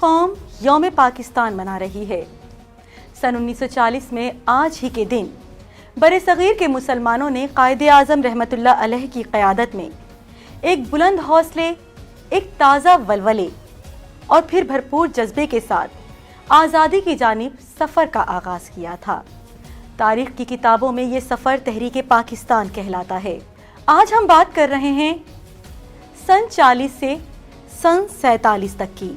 قوم یوم پاکستان منا رہی ہے۔ سن 1940 میں آج ہی کے دن برصغیر کے مسلمانوں نے قائد اعظم رحمۃ اللہ علیہ کی قیادت میں ایک بلند حوصلے، ایک تازہ ولولے اور پھر بھرپور جذبے کے ساتھ آزادی کی جانب سفر کا آغاز کیا تھا۔ تاریخ کی کتابوں میں یہ سفر تحریک پاکستان کہلاتا ہے۔ آج ہم بات کر رہے ہیں سن 40 سے سن 47 تک کی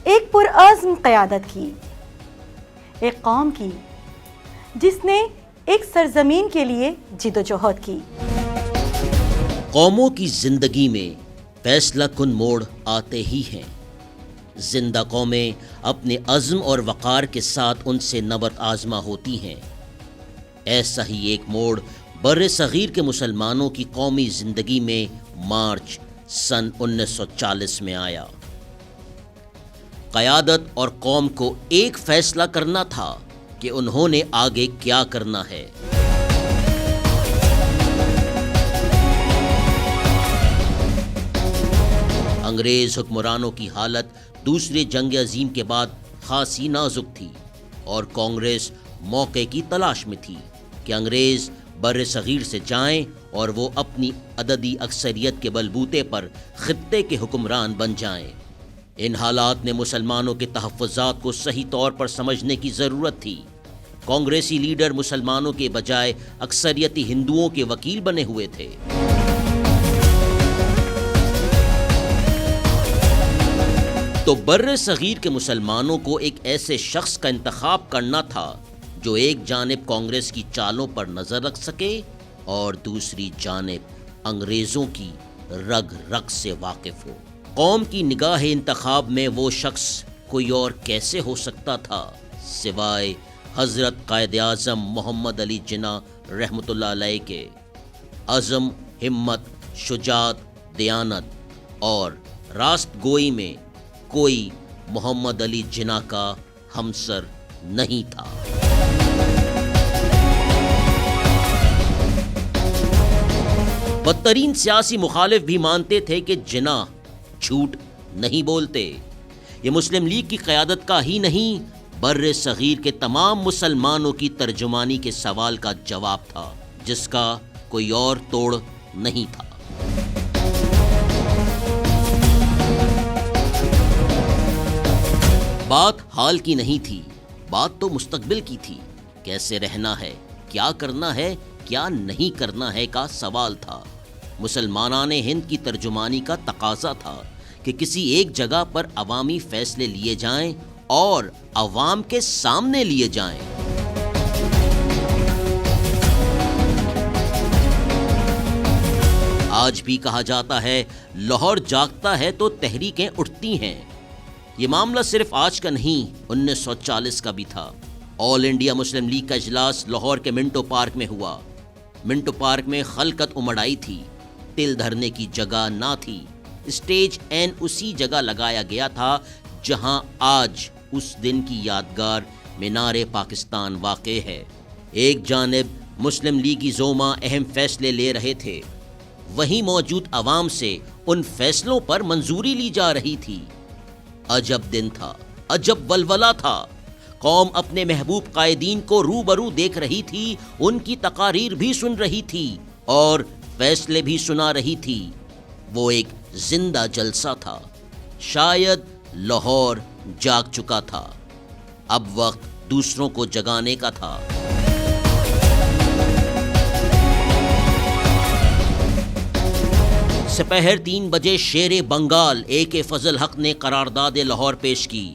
ایک پرعزم قیادت کی، ایک قوم کی جس نے ایک سرزمین کے لیے جدوجہد کی۔ قوموں کی زندگی میں فیصلہ کن موڑ آتے ہی ہیں۔ زندہ قومیں اپنے عزم اور وقار کے ساتھ ان سے نبرد آزما ہوتی ہیں۔ ایسا ہی ایک موڑ بر صغیر کے مسلمانوں کی قومی زندگی میں مارچ سن 1940 میں آیا۔ قیادت اور قوم کو ایک فیصلہ کرنا تھا کہ انہوں نے آگے کیا کرنا ہے۔ انگریز حکمرانوں کی حالت دوسری جنگ عظیم کے بعد خاصی نازک تھی اور کانگریس موقع کی تلاش میں تھی کہ انگریز بر صغیر سے جائیں اور وہ اپنی عددی اکثریت کے بلبوتے پر خطے کے حکمران بن جائیں۔ ان حالات نے مسلمانوں کے تحفظات کو صحیح طور پر سمجھنے کی ضرورت تھی۔ کانگریسی لیڈر مسلمانوں کے بجائے اکثریتی ہندوؤں کے وکیل بنے ہوئے تھے۔ تو بر صغیر کے مسلمانوں کو ایک ایسے شخص کا انتخاب کرنا تھا جو ایک جانب کانگریس کی چالوں پر نظر رکھ سکے اور دوسری جانب انگریزوں کی رگ رگ سے واقف ہو۔ قوم کی نگاہ انتخاب میں وہ شخص کوئی اور کیسے ہو سکتا تھا سوائے حضرت قائد اعظم محمد علی جناح رحمۃ اللہ علیہ کے۔ عزم، ہمت، شجاعت، دیانت اور راست گوئی میں کوئی محمد علی جناح کا ہمسر نہیں تھا۔ بدترین سیاسی مخالف بھی مانتے تھے کہ جناح جھوٹ نہیں بولتے۔ یہ مسلم لیگ کی قیادت کا ہی نہیں، بر صغیر کے تمام مسلمانوں کی ترجمانی کے سوال کا جواب تھا جس کا کوئی اور توڑ نہیں تھا۔ بات حال کی نہیں تھی، بات تو مستقبل کی تھی۔ کیسے رہنا ہے، کیا کرنا ہے، کیا نہیں کرنا ہے کا سوال تھا۔ مسلمانان ہند کی ترجمانی کا تقاضا تھا کہ کسی ایک جگہ پر عوامی فیصلے لیے جائیں اور عوام کے سامنے لیے جائیں۔ آج بھی کہا جاتا ہے لاہور جاگتا ہے تو تحریکیں اٹھتی ہیں۔ یہ معاملہ صرف آج کا نہیں، 1940 کا بھی تھا۔ آل انڈیا مسلم لیگ کا اجلاس لاہور کے منٹو پارک میں ہوا۔ منٹو پارک میں خلقت امڑ آئی تھی، تل دھرنے کی جگہ نہ تھی۔ اسٹیج این اسی جگہ لگایا گیا تھا جہاں آج اس دن کی یادگار مینار پاکستان واقع ہے۔ ایک جانب مسلم لیگی زعما اہم فیصلے لے رہے تھے، وہیں موجود عوام سے ان فیصلوں پر منظوری لی جا رہی تھی۔ عجب دن تھا، عجب ولولہ تھا۔ قوم اپنے محبوب قائدین کو روبرو دیکھ رہی تھی، ان کی تقاریر بھی سن رہی تھی اور فیصلے بھی سنا رہی تھی۔ وہ ایک زندہ جلسہ تھا۔ شاید لاہور جاگ چکا تھا، اب وقت دوسروں کو جگانے کا تھا۔ سپہر 3 بجے شیر بنگال AK فضل حق نے قرارداد لاہور پیش کی۔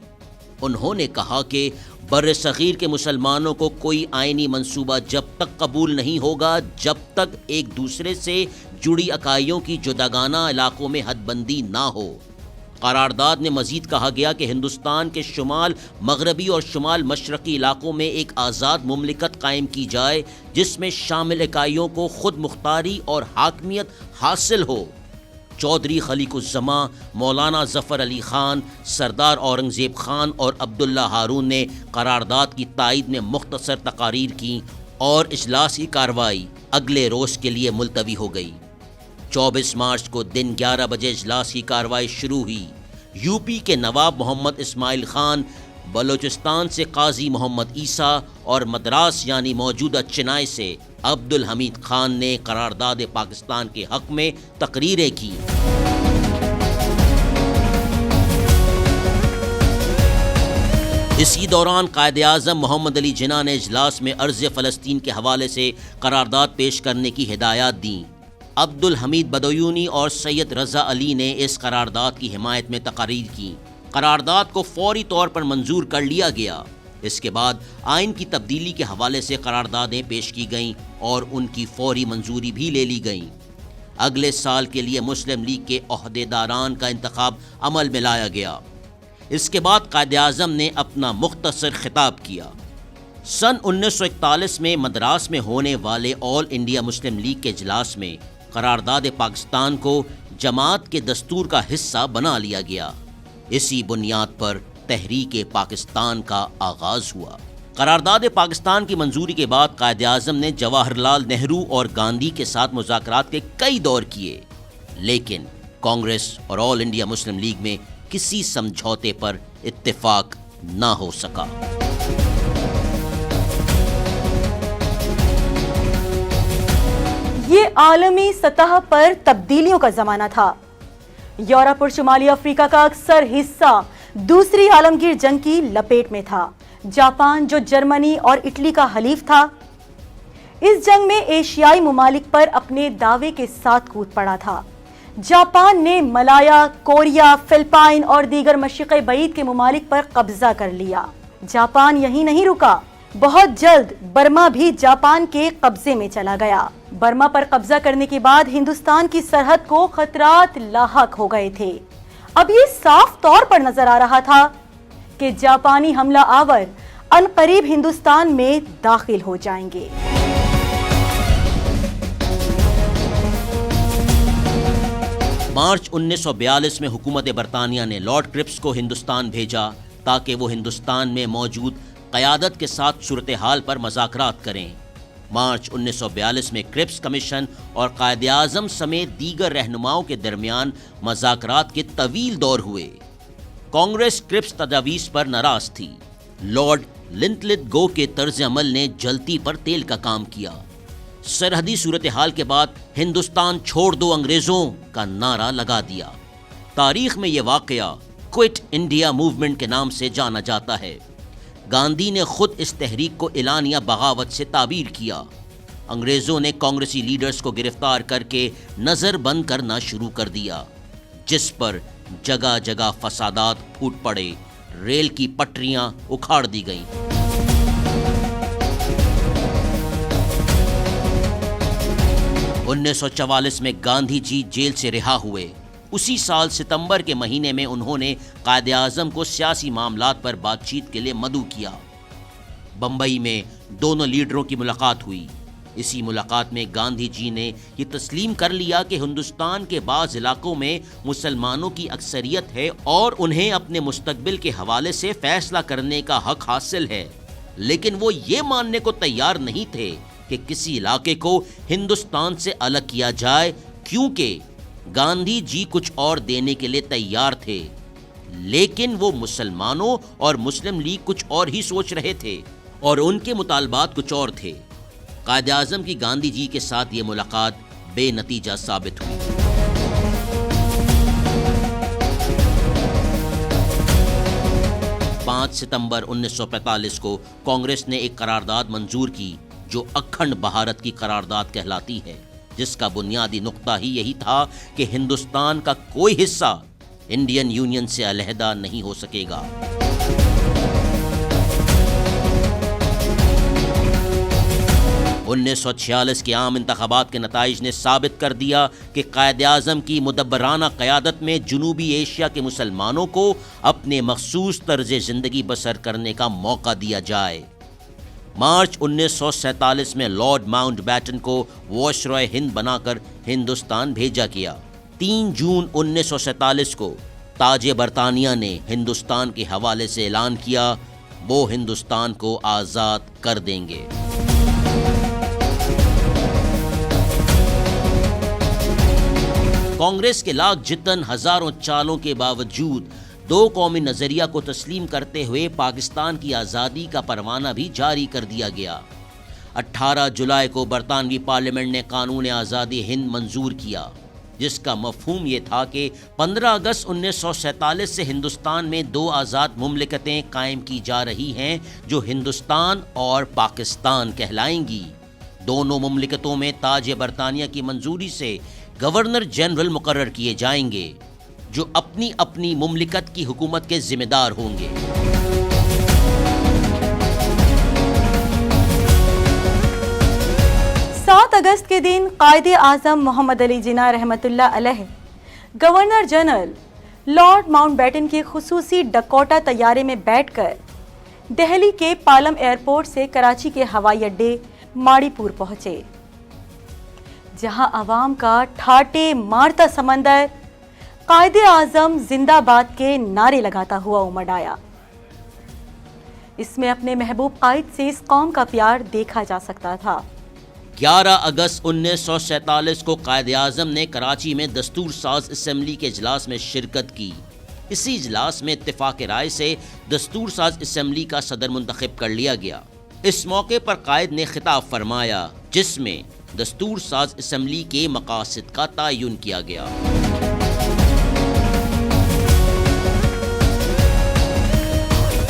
انہوں نے کہا کہ بر صغیر کے مسلمانوں کو کوئی آئینی منصوبہ جب تک قبول نہیں ہوگا جب تک ایک دوسرے سے جڑی اکائیوں کی جداگانہ علاقوں میں حد بندی نہ ہو۔ قرارداد میں مزید کہا گیا کہ ہندوستان کے شمال مغربی اور شمال مشرقی علاقوں میں ایک آزاد مملکت قائم کی جائے جس میں شامل اکائیوں کو خود مختاری اور حاکمیت حاصل ہو۔ چودھری خلیق الزماں، مولانا ظفر علی خان، سردار اورنگزیب خان اور عبداللہ ہارون نے قرارداد کی تائید میں مختصر تقاریر کی اور اجلاس کی کارروائی اگلے روز کے لیے ملتوی ہو گئی۔ 24 مارچ کو دن 11 بجے اجلاس کی کارروائی شروع ہوئی۔ یو پی کے نواب محمد اسماعیل خان، بلوچستان سے قاضی محمد عیسیٰ اور مدراس یعنی موجودہ چنائی سے عبد الحمید خان نے قرارداد پاکستان کے حق میں تقریریں کی۔ اسی دوران قائد اعظم محمد علی جناح نے اجلاس میں عرض فلسطین کے حوالے سے قرارداد پیش کرنے کی ہدایات دیں۔ عبد الحمید بدیونی اور سید رضا علی نے اس قرارداد کی حمایت میں تقاریر کی۔ قرارداد کو فوری طور پر منظور کر لیا گیا۔ اس کے بعد آئین کی تبدیلی کے حوالے سے قراردادیں پیش کی گئیں اور ان کی فوری منظوری بھی لے لی گئیں۔ اگلے سال کے لیے مسلم لیگ کے عہدیداران کا انتخاب عمل میں لایا گیا۔ اس کے بعد قائد اعظم نے اپنا مختصر خطاب کیا۔ سن 1941 میں مدراس میں ہونے والے آل انڈیا مسلم لیگ کے اجلاس میں قرارداد پاکستان کو جماعت کے دستور کا حصہ بنا لیا گیا۔ اسی بنیاد پر تحریک پاکستان کا آغاز ہوا۔ قرارداد پاکستان کی منظوری کے بعد قائد اعظم نے جواہر لال نہرو اور گاندھی کے ساتھ مذاکرات کے کئی دور کیے، لیکن کانگریس اور آل انڈیا مسلم لیگ میں کسی سمجھوتے پر اتفاق نہ ہو سکا۔ یہ عالمی سطح پر تبدیلیوں کا زمانہ تھا۔ یورپ اور شمالی افریقہ کا اکثر حصہ دوسری عالمگیر جنگ کی لپیٹ میں تھا۔ جاپان جو جرمنی اور اٹلی کا حلیف تھا، اس جنگ میں ایشیائی ممالک پر اپنے دعوے کے ساتھ کود پڑا تھا۔ جاپان نے ملایا، کوریا، فلپائن اور دیگر مشرق بعید کے ممالک پر قبضہ کر لیا۔ جاپان یہیں نہیں رکا، بہت جلد برما بھی جاپان کے قبضے میں چلا گیا۔ برما پر قبضہ کرنے کے بعد ہندوستان کی سرحد کو خطرات لاحق ہو گئے تھے۔ اب یہ صاف طور پر نظر آ رہا تھا کہ جاپانی حملہ آور عنقریب ہندوستان میں داخل ہو جائیں گے۔ مارچ 1942 میں حکومت برطانیہ نے لارڈ کرپس کو ہندوستان بھیجا تاکہ وہ ہندوستان میں موجود قیادت کے ساتھ صورتحال پر مذاکرات کریں۔ مارچ 1942 میں کرپس کمیشن اور قائد اعظم سمیت دیگر رہنماؤں کے درمیان مذاکرات کے طویل دور ہوئے۔ کانگریس کرپس تجاویز پر ناراض تھی۔ لارڈ لنتلتگو کے طرز عمل نے جلتی پر تیل کا کام کیا۔ سرحدی صورتحال کے بعد ہندوستان چھوڑ دو انگریزوں کا نعرہ لگا دیا۔ تاریخ میں یہ واقعہ کوئٹ انڈیا موومنٹ کے نام سے جانا جاتا ہے۔ گاندھی نے خود اس تحریک کو اعلانیہ بغاوت سے تعبیر کیا۔ انگریزوں نے کانگریسی لیڈرز کو گرفتار کر کے نظر بند کرنا شروع کر دیا، جس پر جگہ جگہ فسادات پھوٹ پڑے، ریل کی پٹریاں اکھاڑ دی گئیں۔ 1944 میں گاندھی جی جیل سے رہا ہوئے۔ اسی سال ستمبر کے مہینے میں انہوں نے قائد اعظم کو سیاسی معاملات پر بات چیت کے لیے مدعو کیا۔ بمبئی میں دونوں لیڈروں کی ملاقات ہوئی۔ اسی ملاقات میں گاندھی جی نے یہ تسلیم کر لیا کہ ہندوستان کے بعض علاقوں میں مسلمانوں کی اکثریت ہے اور انہیں اپنے مستقبل کے حوالے سے فیصلہ کرنے کا حق حاصل ہے، لیکن وہ یہ ماننے کو تیار نہیں تھے کہ کسی علاقے کو ہندوستان سے الگ کیا جائے، کیونکہ گاندھی جی کچھ اور دینے کے لیے تیار تھے، لیکن وہ مسلمانوں اور مسلم لیگ کچھ اور ہی سوچ رہے تھے اور ان کے مطالبات کچھ اور تھے۔ قائد اعظم کی گاندھی جی کے ساتھ یہ ملاقات بے نتیجہ ثابت ہوئی۔ ستمبر 1945 کو کانگریس نے ایک قرارداد منظور کی جو اکھنڈ بھارت کی قرارداد کہلاتی ہے، جس کا بنیادی نقطہ ہی یہی تھا کہ ہندوستان کا کوئی حصہ انڈین یونین سے علیحدہ نہیں ہو سکے گا۔ انیس سو 46 کے عام انتخابات کے نتائج نے ثابت کر دیا کہ قائد اعظم کی مدبرانہ قیادت میں جنوبی ایشیا کے مسلمانوں کو اپنے مخصوص طرز زندگی بسر کرنے کا موقع دیا جائے۔ مارچ 1947 میں لارڈ ماؤنٹ بیٹن کو وائسرائے ہند بنا کر ہندوستان بھیجا گیا۔ 3 جون 1947 کو تاج برطانیہ نے ہندوستان کے حوالے سے اعلان کیا، وہ ہندوستان کو آزاد کر دیں گے۔ کانگریس کے لاکھ جتن ہزاروں چالوں کے باوجود دو قومی نظریہ کو تسلیم کرتے ہوئے پاکستان کی آزادی کا پروانہ بھی جاری کر دیا گیا۔ 18 جولائی کو برطانوی پارلیمنٹ نے قانون آزادی ہند منظور کیا، جس کا مفہوم یہ تھا کہ 15 اگست 1947 سے ہندوستان میں دو آزاد مملکتیں قائم کی جا رہی ہیں جو ہندوستان اور پاکستان کہلائیں گی۔ دونوں مملکتوں میں تاج برطانیہ کی منظوری سے گورنر جنرل مقرر کیے جائیں گے، جو اپنی اپنی مملکت کی حکومت کے ذمہ دار ہوں گے۔ 7 اگست کے دن قائد اعظم محمد علی جناح رحمۃ اللہ علیہ governor general lord Mountbatten کے خصوصی ڈکوٹا طیارے میں بیٹھ کر دہلی کے پالم ایئرپورٹ سے کراچی کے ہوائی اڈے ماڑی پور پہنچے، جہاں عوام کا ٹھاٹے مارتا سمندر قائد اعظم زندہ باد کے نعرے لگاتا ہوا امڑ آیا۔ اس میں اپنے محبوب قائد سے اس قوم کا پیار دیکھا جا سکتا تھا۔ 11 اگست 1947 کو قائد اعظم نے کراچی میں دستور ساز اسمبلی کے اجلاس میں شرکت کی۔ اسی اجلاس میں اتفاق رائے سے دستور ساز اسمبلی کا صدر منتخب کر لیا گیا۔ اس موقع پر قائد نے خطاب فرمایا، جس میں دستور ساز اسمبلی کے مقاصد کا تعین کیا گیا۔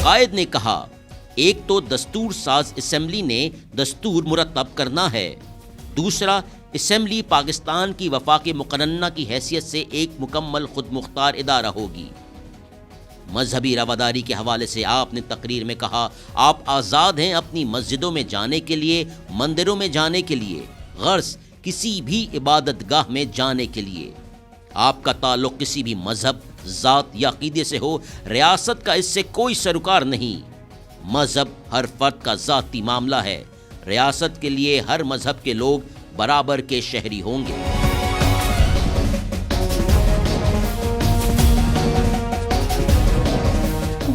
قائد نے کہا، ایک تو دستور ساز اسمبلی نے دستور مرتب کرنا ہے، دوسرا اسمبلی پاکستان کی وفاق مقننہ کی حیثیت سے ایک مکمل خود مختار ادارہ ہوگی۔ مذہبی رواداری کے حوالے سے آپ نے تقریر میں کہا، آپ آزاد ہیں اپنی مسجدوں میں جانے کے لیے، مندروں میں جانے کے لیے، غرض کسی بھی عبادت گاہ میں جانے کے لیے۔ آپ کا تعلق کسی بھی مذہب، ذات یا عقیدے سے ہو، ریاست کا اس سے کوئی سروکار نہیں۔ مذہب ہر فرد کا ذاتی معاملہ ہے، ریاست کے لیے ہر مذہب کے لوگ برابر کے شہری ہوں گے۔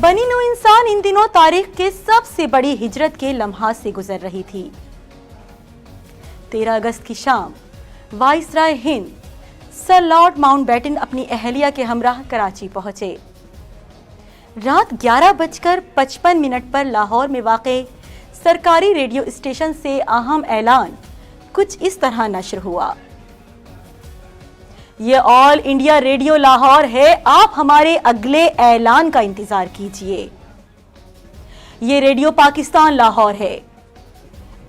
بنی نوع انسان ان دنوں تاریخ کے سب سے بڑی ہجرت کے لمحات سے گزر رہی تھی۔ 13 اگست کی شام وائسرائے ہند سر لارڈ ماؤنٹ بیٹن اپنی اہلیہ کے ہمراہ کراچی پہنچے۔ رات 11:55 پر لاہور میں واقع سرکاری ریڈیو اسٹیشن سے اہم اعلان کچھ اس طرح نشر ہوا: یہ آل انڈیا ریڈیو لاہور ہے، آپ ہمارے اگلے اعلان کا انتظار کیجئے۔ یہ ریڈیو پاکستان لاہور ہے،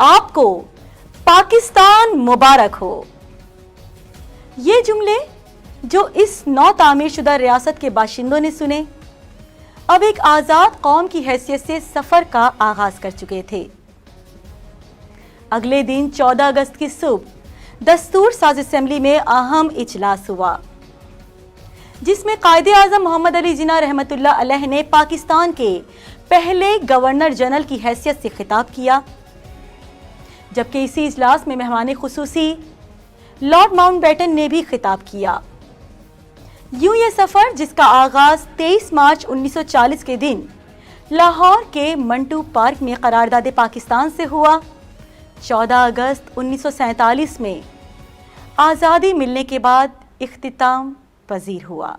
آپ کو پاکستان مبارک ہو۔ یہ جملے جو اس نو تعمیر شدہ ریاست کے باشندوں نے سنے، اب ایک آزاد قوم کی حیثیت سے سفر کا آغاز کر چکے تھے۔ اگلے دن 14 اگست کی صبح دستور ساز اسمبلی میں اہم اجلاس ہوا، جس میں قائد اعظم محمد علی جناح رحمۃ اللہ علیہ نے پاکستان کے پہلے گورنر جنرل کی حیثیت سے خطاب کیا، جبکہ اسی اجلاس میں مہمان خصوصی لارڈ ماؤنٹ بیٹن نے بھی خطاب کیا۔ یوں یہ سفر، جس کا آغاز 23 مارچ 1940 کے دن لاہور کے منٹو پارک میں قرارداد پاکستان سے ہوا، 14 اگست 1947 میں آزادی ملنے کے بعد اختتام پذیر ہوا۔